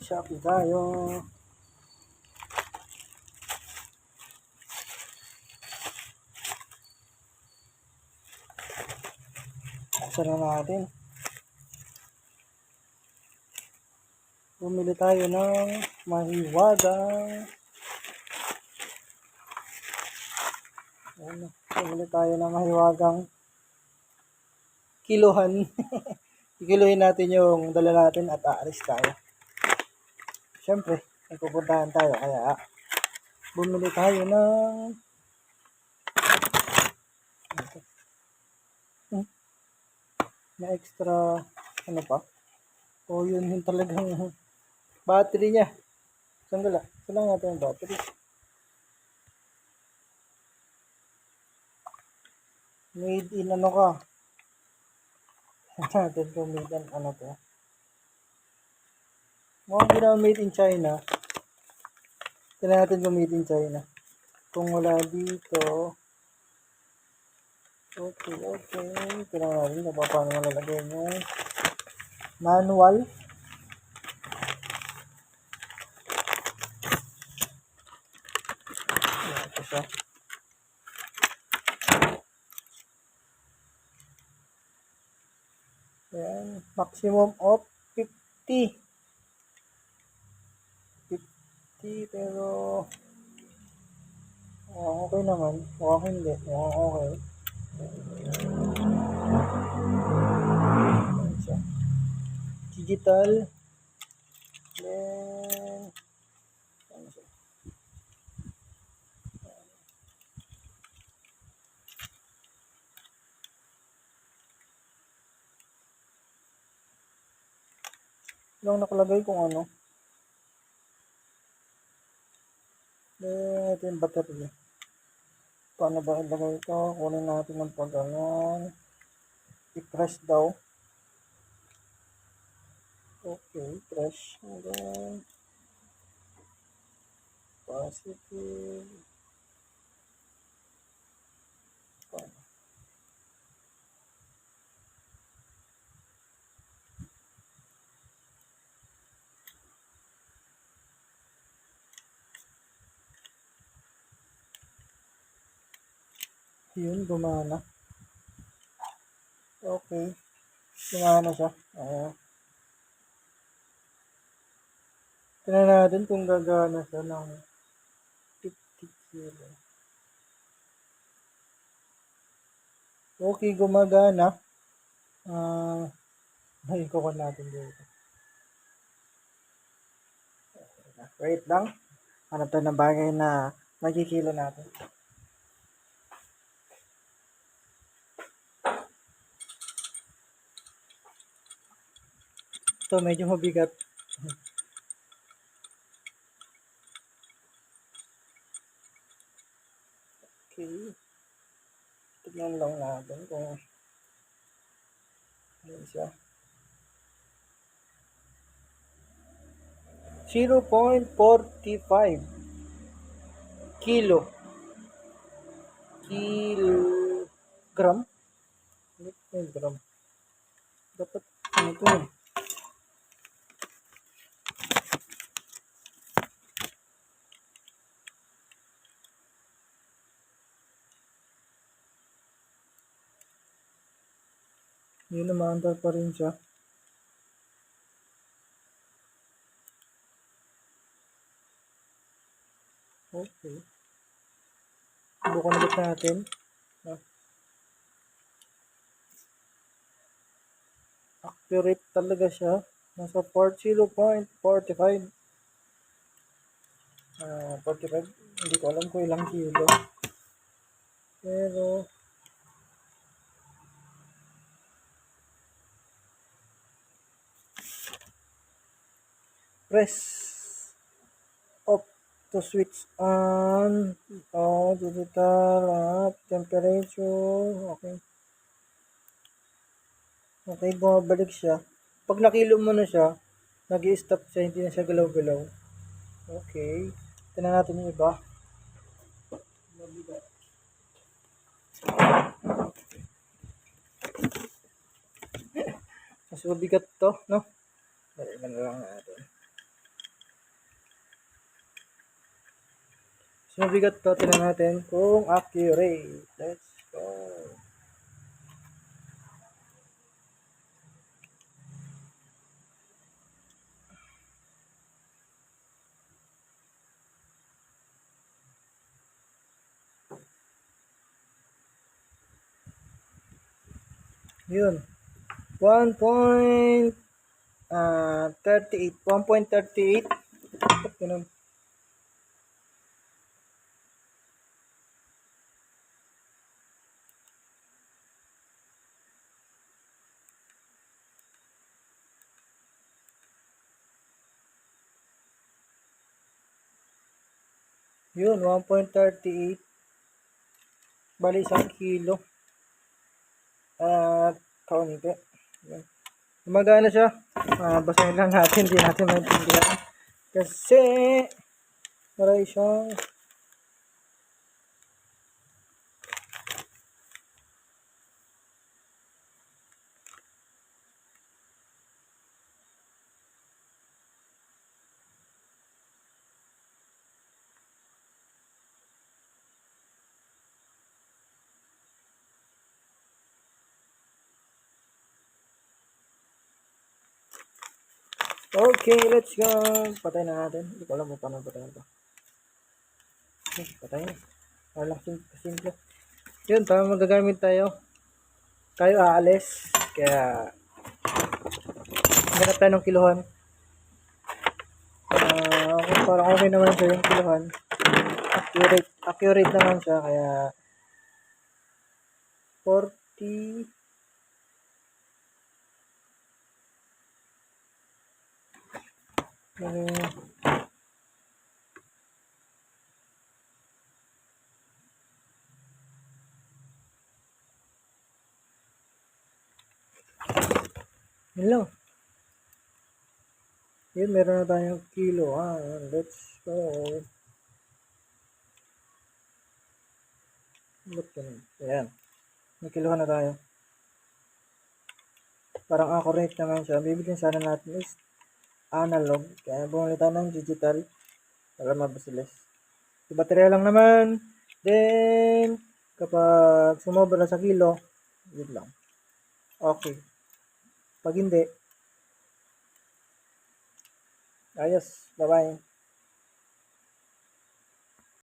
Shopee tayo. Buksan na natin. Bumili tayo ng mahiwagang. Bumili tayo ng mahiwagang kiluhan. Ikiluhin natin yung dala natin at aalis tayo. Siyempre, may pupuntahan tayo. Kaya, bumili tayo ng na extra, ano pa? O yun yung talagang battery niya. Sandala. Saan lang natin yung battery? Made in ano ka? Natin kung made in ano to. Mukhang ginawa made in China. Tignan natin kung made in China. Kung wala dito. Okay. Tignan natin kung paano malalagay yung manual. Ito siya. Ayan. Maximum of 50. Pero okay naman. Mukhang hindi. Mukhang okay. Digital. Then ano siya? Lang nakalagay kung ano. Then ito yung battery. Paano ba ilagay ito? Kunin natin ng pag-ganon. I-press daw. Okay, press. And then positive. Paano? Yun, gumana. Okay. Gumana siya. Tignan natin kung gagana siya ng 50 kilo. Okay, gumagana. Ikuha natin dito. Wait lang. Hanap tayo ng bagay na magkikilo natin. Ito medyo mabigat. Okay. Tignan lang natin kung ano siya. 0.45 kilo. Kilogram? Gram. Dapat ano ito eh. Yun naman, pa rin siya. Okay. Bukan ulit natin. Accurate talaga siya. Nasa 0.45. 45. Hindi ko alam kung ilang kilo. Pero press off to switch on. Digital up temperature. Okay. Okay, bumabalik siya. Pag nakilo mo na siya, nag-i-stop siya, hindi na siya galaw-galaw. Okay. Tignan natin yung iba. Mas mabigat to, no? Dalilan na lang natin. So, mabigat to. Tingnan natin kung accurate. Let's go. Yun. 1.38. 1.38. Ganun. Yun, 1.38. Bali, 1 kilo. At, kaunti. Yun. Gumagana siya. Basahin lang natin. Hindi natin maintindihan. Kasi, maray siyang okay, let's go. Patay na natin. Hindi ko alam kung paano patayin ito. Okay, patay na. Wala simple. Yun, tama magagamit tayo. Tayo aalis. Kaya, ganap tayo ng kiluhan. Parang okay naman siya yung kiluhan. Accurate naman siya. Kaya, 40. Hello. Yun, meron na tayong kilo. Let's go. Ba't ganun? Ayan. May kiluhan na tayo. Parang accurate naman siya. Bibilin sana natin is analog. Kaya bumili tayo ng digital para mabasilis. So, baterya lang naman. Then, kapag sumobra na sa kilo, yun lang. Okay. Pag hindi, ayos. Bye-bye.